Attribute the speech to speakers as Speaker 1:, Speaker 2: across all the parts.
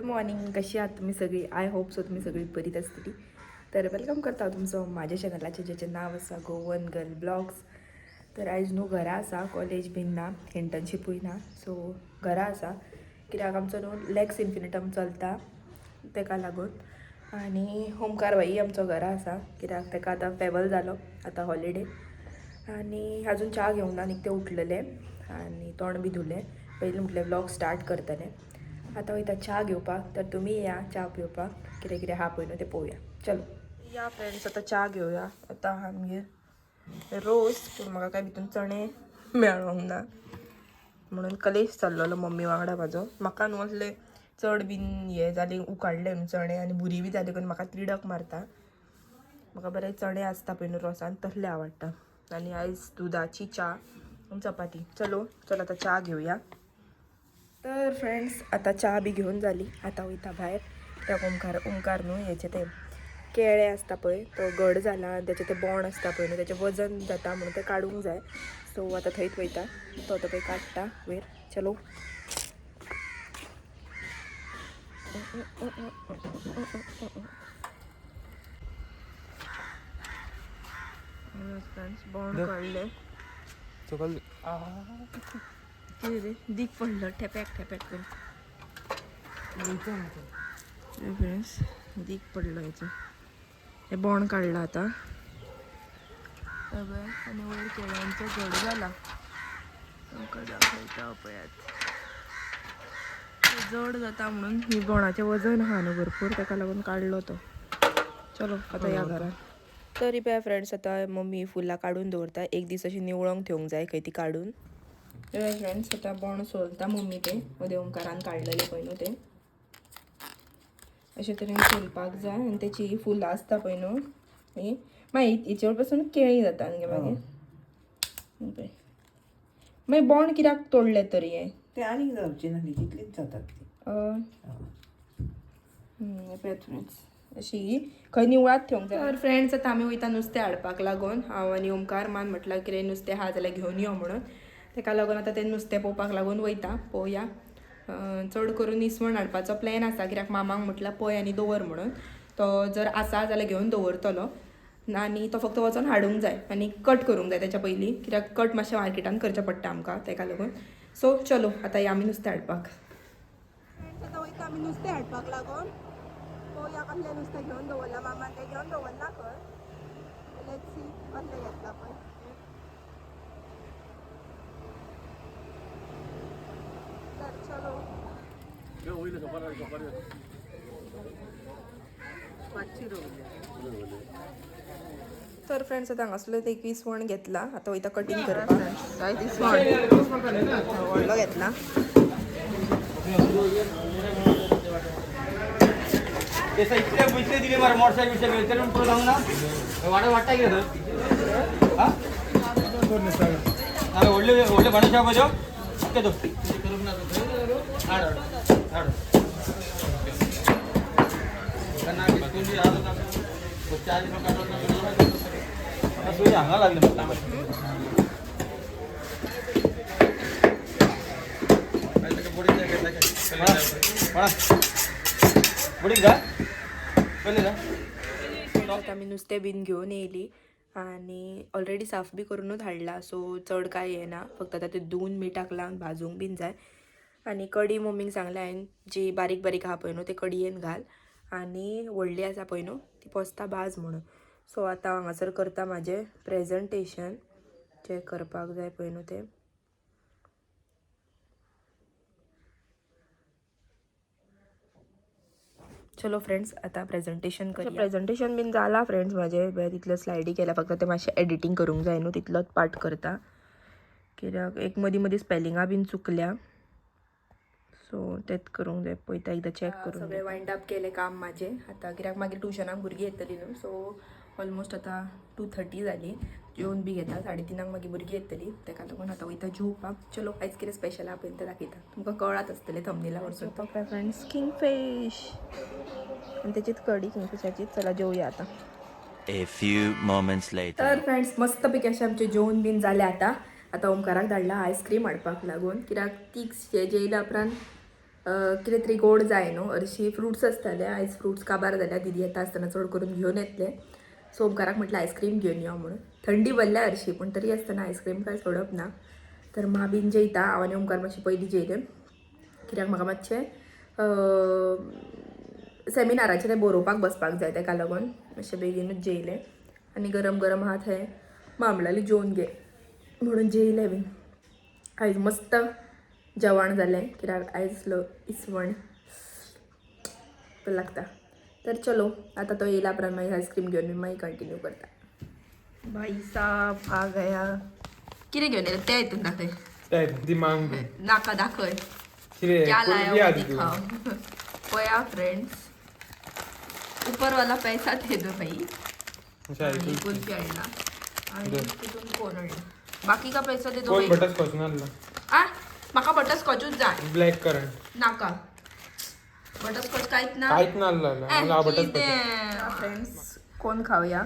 Speaker 1: Morning. कशी आहात तुम्ही सगळी? आय होप सो तुम्ही सगळी बरीच असतली. तर वेलकम करता तुमचं माझ्या चॅनलाचे ज्याचे नाव असा गोवन गर्ल ब्लॉग्स. तर आयज न्हू घरा आसा, कॉलेज बीन ना, इंटर्नशीप ना, सो घरा आसा कित्याक आमचो न्हू लेक्स इन्फिनिटम चलता तेका लागून. आनी होमकार भाई आमचो घरा आसा कित्याक तेका आतां फेवल जालो, आतां हॉलिडे. आनी अजून च्या घेवंक ना, निकते उठलेले आनी तोंड बी धुलें. पयलीं म्हटलें व्लॉग स्टार्ट करतलें. आतां वयता च्या घेवपाक. तर तुमी या च्या पिवपाक. कितें कितें आहा पळय न्हू तें पळोवया. चलो या फ्रेंड्स, आतां च्या घेवया. आतां आमगेर रोस, पूण म्हाका काय भितून चणे मेळोंक ना म्हणून कलेश चाललेलो मम्मी वांगडा म्हाजो. म्हाका न्हू असले चड बीन हे जाले उकाडले न्हू चणे आनी बुरी बी जाली करून म्हाका तिडक मारता. म्हाका बरे चणे आसता पळय न्हू रोसान तसले आवडटा. आनी आयज दुदाची च्या आनी चपाती. चल आतां च्या घेवया. तर फ्रेंड्स आतां च्या बी घेवन जाली. आतां वयता भायर कित्याक ओंकार न्हू हेचे ते केळे आसता पळय तो घड जाला आनी तेचे ते बोंड आसता पळय न्हू तेचें वजन जाता म्हणून तें काडूंक जाय. सो आतां थंयच वयता, तो पळय काडटा वयर. चलो फ्रेंड्स बोंड काडले. कितें रे दीक पडलो ठेप्याक ठेप्याक करून. फ्रेंड्स दीक पडलो हेचो. हे बोंड काडला आतां आनी वयर केळ्यांचो घड जाला. तुमकां दाखयता पळयात. जड जाता म्हणून ही बोंडाचें वजन आहा न्हू भरपूर, ताका लागून काडलो तो. चलो आतां या घरान. तरी पळय फ्रेंड्स आतां मम्मी फुलां काडून दवरता. एक दीस अशी निवळोंक ठेवूंक जाय खंय ती काडून. फ्रेंड्स आतां बोंड सोलता मम्मी ते मदें ओंकारान काडलेले पळय न्हू ते अशे तरेन सोलपाक जाय. आनी तेची फुलां आसता पळय न्हू ही मागीर हेचे पासून केळी जाता न्ही मागीर. मागीर बोंड कित्याक तोडले तरी हे
Speaker 2: ते आनी जावचे ना, तितलीच जातात ती.
Speaker 1: फ्रेंड्स अशी खंय निवळात ठेवंक जाय. तर फ्रेंड्स आतां आमी वयता नुस्तें हाडपाक लागून. हांव आनी ओंकार मान म्हटल्यार कितें नुस्तें आहा जाल्यार घेवन यो म्हणून. तेका लागून आतां तें नुस्तें पळोवपाक लागून वयता. पळोवया. चड करून इसवण हाडपाचो प्लॅन आसा कित्याक मामांक म्हटल्यार पळय आनी दवर म्हणून. तो जर आसा जाल्यार घेवन दवरतलो आनी तो फक्त वचोन हाडूंक जाय आनी कट करूंक जाय तेच्या पयलीं कित्याक कट मातशें मार्केटान करचें पडटा आमकां तेका लागून. सो चलो आतां या आमी नुस्तें हाडपाक. आतां वयता आमी नुस्तें हाडपाक लागून. पळोवया कसलें नुस्तें घेवन दवरलां मामान. तें घेवन दवरना खंय. लेट्स सी कसलें घेतला पळय. चलो तर फ्रेंड्स आतां हांगासलो एक इसवण घेतला. आतां वयता कटींग करपाक. जायत इसवण व्हडलो घेतला.
Speaker 3: इतले पैसे दिले मरे मोटरसायकल ना वाटता गेलं व्हडले व्हडले भांडे पाहिजे तो हांगा लागले
Speaker 1: आमी नुस्तें बीन घेवन येयली आनी ऑलरेडी साफ बी करूनच हाडला. सो चड कांय येना, फक्त आतां तें धुवन मिठाक लावन भाजूंक बीन जाय. आनी कडी मम्मीक सांगलें हांवें जी बारीक बारीक आहा पळय न्हू ते कडयेन घाल आनी व्हडली आसा पळय न्हू ती पोस्ता भाज म्हणून. सो आतां हांगासर करता म्हाजें प्रेजंटेशन जें करपाक जाय पळय न्हू तें. चलो फ्रेंड्स आतां प्रेजंटेशन करया. प्रेजंटेशन बीन जाला फ्रेंड्स म्हाजें. तितले स्लायडी केल्या, फक्त तें मातशें एडिटींग करूंक जाय न्हू तितलोच पार्ट करता कित्याक एक मदीं मदीं स्पेलिंगां बीन चुकल्या. सो तेंच करूंक जाय. पळयता एकदां चॅक करून. सगळें वायंड अप केलें काम म्हाजें आतां कित्याक मागीर ट्युशनाक भुरगीं येतलीं न्हू. सो ऑलमोस्ट आतां 2:30 जालीं. जेवन बी घेता 3:30 मागीर भुरगीं येतलीं तेका लागून आतां वयता जेवपाक. चलो आयज कितें स्पेशल आहा पळय तें दाखयता. तुमकां कळत आसतलें थंबनेला वरसून. फ्रेंड्स किंगफीश आनी तेचीच कडी किंगफिशाचीच. चला जेवया आतां.
Speaker 4: A few moments later.
Speaker 1: तर फ्रेंड्स मस्त पैकी अशें आमचें जेवण बीन जालें आतां ओमकाराक धाडला आयस्क्रीम हाडपाक लागून कित्याक ती जेयल्या उपरांत कितें तरी गोड जाय न्हू हरशीं फ्रुट्स आसताले आयज फ्रुट्स काबार जाल्या दिदी येता आसतना चड करून घेवन येतले सो ओमकाराक म्हटलं आयस्क्रीम घेवन यो म्हणून थंडी भरल्या हरशीं पूण तरी आसतना आयस्क्रीम काय सोडप ना तर मा बीन जेयता हांव आनी ओमकार मातशें पयलीं जेयलें कित्याक म्हाका मातशें सेमिनाराचें तें बरोवपाक बसपाक जाय ताका लागून मातशें बेगीनूच जेयलें आनी गरम गरम आहा थंय मा म्हणलें जेवन घे म्हणून जेयलें बीन आयज मस्त जेवण जालें कित्याक आयज इसवण लागता तर चलो आता तो येयला उपरांत मागीर आयस्क्रीम घेवन मी मागीर कंटिन्यू करता भाई साहब आ गया कितें घेवन येयलें तें हितून दाखय
Speaker 5: दिमाग
Speaker 1: नाका दाखय क्या लाया वो दिखाओ पया फ्रेंड्स ऊपर वाला पैसा दे दो भाई आणि कुल्फी आणला आणि तिथून कोण आणला बाकी का पैसा दे दो
Speaker 5: कोण
Speaker 1: भाई
Speaker 5: बटरस्कॉच नाल्ला
Speaker 1: आ म्हाका बटरस्कॉचूच जाय
Speaker 5: ब्लॅक करंट
Speaker 1: नाका बटरस्कॉच काहीच ना
Speaker 5: काहीच नाल्ला मला बटरस्कॉच
Speaker 1: फ्रेंड्स कोण खावया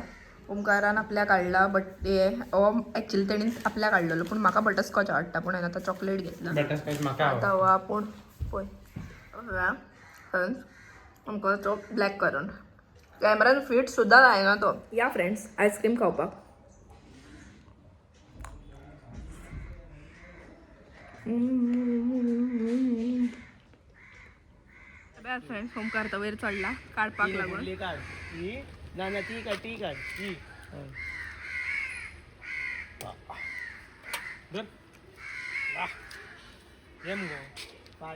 Speaker 1: ओमकारान आपल्या काढला बट हे ॲक्च्युली तेणी आपल्या काढलेलो पूण म्हाका बटरस्कॉच आवडटा पूण हांवें आतां चॉकलेट घेतला
Speaker 5: बटरस्कॉच म्हाका
Speaker 1: आता वा पूण पळय आमकां तो ब्लॅक करंट कॅमेरान फिट सुद्दां जायना तो या फ्रेंड्स आयस्क्रीम खावपाक फ्रेंड्स ओमकार तो वयर चडला काडपाक लागून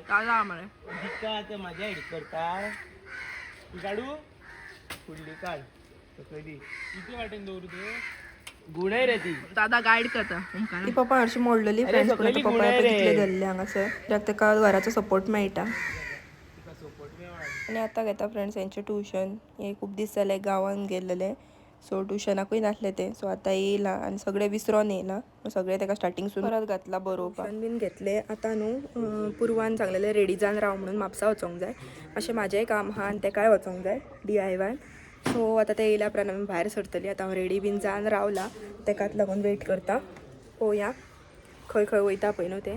Speaker 1: ताजा मरे
Speaker 3: माझ्या एडिट करता ती काढू फुडली काढ कधी किती वाटेन दवरू ते गुण आहे रे ती
Speaker 1: दादा गाईड करता ती पप्पा हरशी मोडलेली फ्रेंड्स पण आता पप्पा तितले धरले हांगासर कित्याक ताका घराचो सपोर्ट मेळटा आनी आतां घेता फ्रेंड्स हेंचें ट्युशन हे खूब दीस जाले गांवांत गेल्लेले सो ट्युशनाकूय नासले ते सो आतां येयला आनी सगळें विसरोन येयला सगळें ताका स्टार्टींगसून परत घातला बरोवपाक बीन घेतले आतां न्हू पुर्वान सांगलेलें रेडी जावन राव म्हणून म्हापसा वचोंक जाय मातशें म्हाजेंय काम आहा आनी तेकाय वचोंक जाय DIY सो आतां ते येयल्या उपरांत आमी भायर सरतलीं आतां हांव रेडी बीन जावन रावला तेकाच लागून वेट करता पळोवया खंय खंय वयता पळय न्हू ते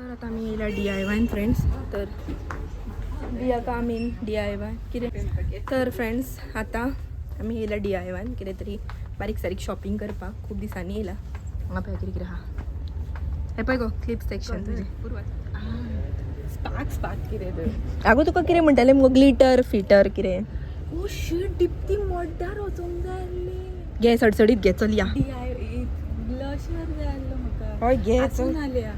Speaker 1: तर आतां आमी येयल्या DIY फ्रेंड्स तर बिया काम इन DIY कितें तर फ्रेंड्स आतां आमी येयल्या DIY कितें तरी बारीक सारीक शॉपिंग करपाक खूब दिसांनी येयला हांगा पळय कितें कितें आहा हे पळय गो क्लिप सेक्शन तुजें स्पार्क कितें तर आगो तुका कितें म्हणटालें मुगो ग्लिटर फिटर कितें ओ शीट दिप्ती मोड्ड्यार वचोंक जाय आसली घे सडसडीत घे चल या हय घे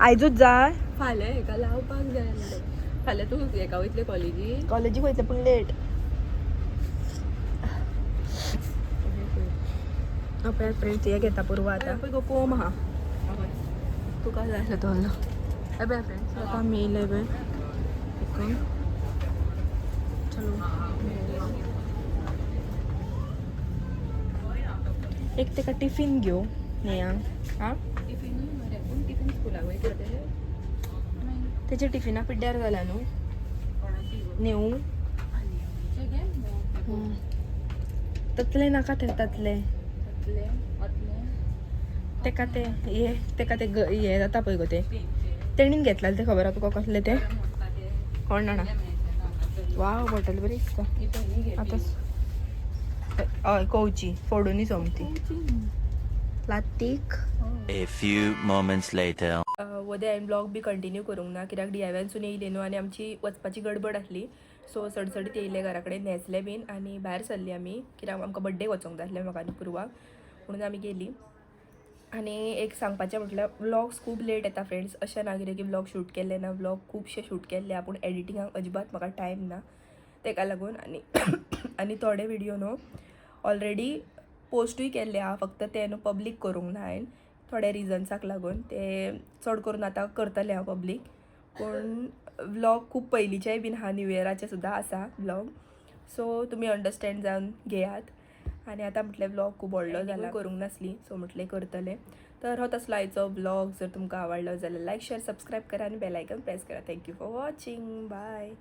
Speaker 1: आयजूच जाय
Speaker 6: फाल्यां हेका लावपाक जाय आसलें फाल्यां तूं हेका वयतलें
Speaker 1: कॉलेजीक वयतलें पूण लेट पळय फ्रेंड्स हे घेता पुरवा आतां पळय गो कोम आहा तुका जाय आसलो तो व्हरलो हे पळय फ्रेंड्स आतां आमी येयले पळय चलो एक तेका टिफीन घेव नेहांक आं
Speaker 6: टिफीन स्कुलाक वयता ते
Speaker 1: तेचे टिफिना पिड्ड्यार जाला न्हू नेऊ ततले नाका ते ततले तेका ते हे जाता पळय गो ते तेणीन घेतलें ते खबर आहा तुका कसले ते कोण जाणा वाव बॉटल बरी दिसता आतां हय कवची फोडूनी सोमती plastic
Speaker 4: A few moments later.
Speaker 1: वोदे हांवें ब्लॉग बी कंटिन्यू करूंक ना कित्याक DIYसून येयली न्हू आनी आमची वचपाची गडबड आसली सो सडसडीत येयले घरा कडेन न्हेसले बीन आनी भायर सरली आमी कित्याक आमकां बड्डे वचोंक जाय आसलें म्हाका आनी पुरवाक म्हणून आमी गेली आनी एक सांगपाचें म्हटल्यार व्लॉग्स खूब लेट येता फ्रेंड्स अशें ना कितें की व्लॉग शूट केल्ले ना व्लॉग खुबशे शूट केल्ले पूण एडिटिंगाक अजिबात म्हाका टायम ना तेका लागून आनी थोडे व्हिडिओ न्हू ऑलरेडी पोस्टूय केल्ले आहा फक्त ते न्हू पब्लीक करूंक ना हांवें थोड्या रिजन्साक लागून ते चड करून आतां करतलें हांव पब्लीक पूण व्लॉग खूब पयलींचेय बीन आहा न्यू इयराचे सुद्दां आसा व्लॉग सो तुमी अंडरस्टँड जावन घेयात आनी आतां म्हटलें व्लॉग खूब व्हडलो जाला करूंक नासली सो म्हटलें करतलें तर हो तसलो आयचो व्लॉग जर तुमकां आवडलो जाल्यार लायक शेअर सबस्क्रायब करा आनी बेल आयकन प्रेस करा थँक्यू फॉर वॉचिंग बाय